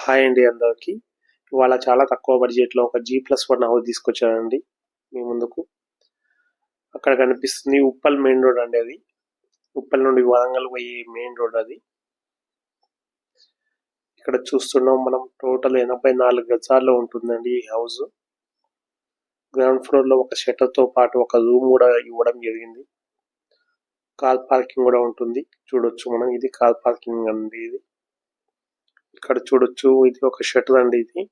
Hi అండి అందరికి. ఇవాళ చాలా తక్కువ బడ్జెట్లో ఒక G+1 హౌస్ తీసుకొచ్చానండి మీ ముందుకు. అక్కడ కనిపిస్తుంది ఉప్పల్ మెయిన్ రోడ్ అండి. అది ఉప్పల్ నుండి వరంగల్ పోయే మెయిన్ రోడ్ అది. ఇక్కడ చూస్తున్నాం మనం టోటల్ 84 గజాల్లో ఉంటుందండి ఈ హౌస్. గ్రౌండ్ ఫ్లోర్ లో ఒక షట్టర్ తో పాటు ఒక రూమ్ కూడా ఇవ్వడం జరిగింది. కార్ పార్కింగ్ కూడా ఉంటుంది. చూడొచ్చు మనం, ఇది కార్ పార్కింగ్ అండి. ఇది ఇక్కడ చూడొచ్చు, ఇది ఒక షట్టర్ అండి. ఇది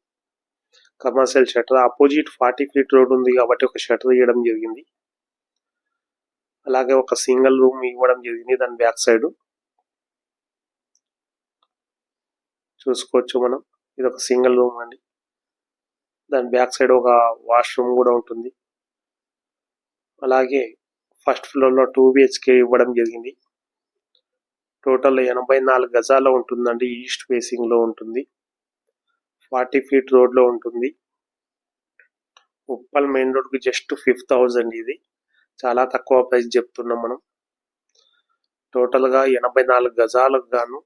commercial shutter. Opposite 40 feet road ఉంది కాబట్టి ఒక షట్టర్ ఇవ్వడం జరిగింది. అలాగే ఒక సింగిల్ రూమ్ ఇవ్వడం జరిగింది దాని బ్యాక్ సైడ్. చూసుకోవచ్చు మనం, ఇది ఒక సింగిల్ రూమ్ అండి. దాని బ్యాక్ సైడ్ ఒక వాష్రూమ్ కూడా ఉంటుంది. అలాగే ఫస్ట్ ఫ్లోర్ లో 2 BHK ఇవ్వడం జరిగింది. టోటల్ 84 గజాల్లో ఉంటుందండి. ఈస్ట్ ఫేసింగ్ లో ఉంటుంది. 40 ఫీట్ రోడ్ లో ఉంటుంది. ఉప్పల్ మెయిన్ రోడ్ కి జస్ట్ 5,000 ఇది. చాలా తక్కువ ప్రైస్ చెప్తున్నాం మనం. టోటల్ గా 84 గజాలకు గాను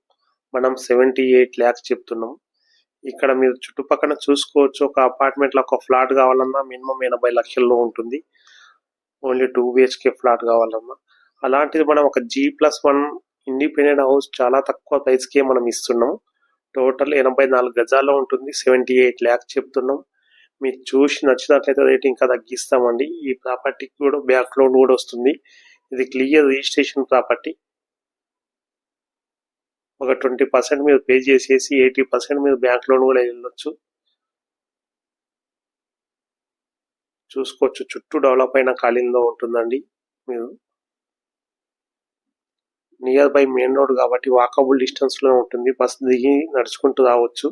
మనం 78 lakhs చెప్తున్నాం. ఇక్కడ మీరు చుట్టుపక్కల చూసుకోవచ్చు, ఒక అపార్ట్మెంట్ లో ఒక ఫ్లాట్ కావాలన్నా మినిమం 80 లక్షల్లో ఉంటుంది. ఓన్లీ 2 BHK ఫ్లాట్ కావాలన్నా. అలాంటిది మనం ఒక G+1 ఇండిపెండెంట్ హౌస్ చాలా తక్కువ ప్రైస్ కే మనం ఇస్తున్నాం. టోటల్ 84 గజాల్లో ఉంటుంది. 78 lakhs చెప్తున్నాం. మీరు చూసి నచ్చినట్లయితే రేట్ ఇంకా తగ్గిస్తామండి. ఈ ప్రాపర్టీకి కూడా బ్యాంక్ లోన్ కూడా వస్తుంది. ఇది క్లియర్ రిజిస్ట్రేషన్ ప్రాపర్టీ. ఒక 20% మీరు పే చేసేసి 80% మీరు బ్యాంక్ లోన్ కూడా వెళ్ళొచ్చు. చూసుకోవచ్చు, చుట్టూ డెవలప్ అయిన కాలనీలో ఉంటుందండి. మీరు నియర్ బై మెయిన్ రోడ్ కాబట్టి వాకబుల్ డిస్టెన్స్ లో ఉంటుంది. బస్ దిగి నడుచుకుంటూ రావచ్చు.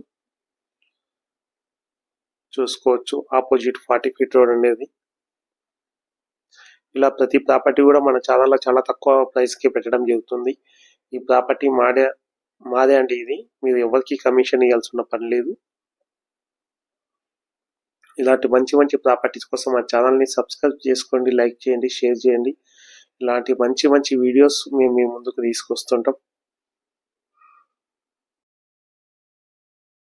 చూసుకోవచ్చు, ఆపోజిట్ 40 ఫీట్ రోడ్ అనేది. ఇలా ప్రతి ప్రాపర్టీ కూడా మన ఛానల్లో చాలా తక్కువ ప్రైస్ కి పెట్టడం జరుగుతుంది. ఈ ప్రాపర్టీ మాదే అండి. ఇది మీరు ఎవరికి కమిషన్ ఇవ్వాల్సిన పని లేదు. ఇలాంటి మంచి మంచి ప్రాపర్టీస్ కోసం మా ఛానల్ని సబ్స్క్రైబ్ చేసుకోండి, లైక్ చేయండి, షేర్ చేయండి. ఇలాంటి మంచి మంచి వీడియోస్ మేము మీ ముందుకు తీసుకొస్తుంటాం.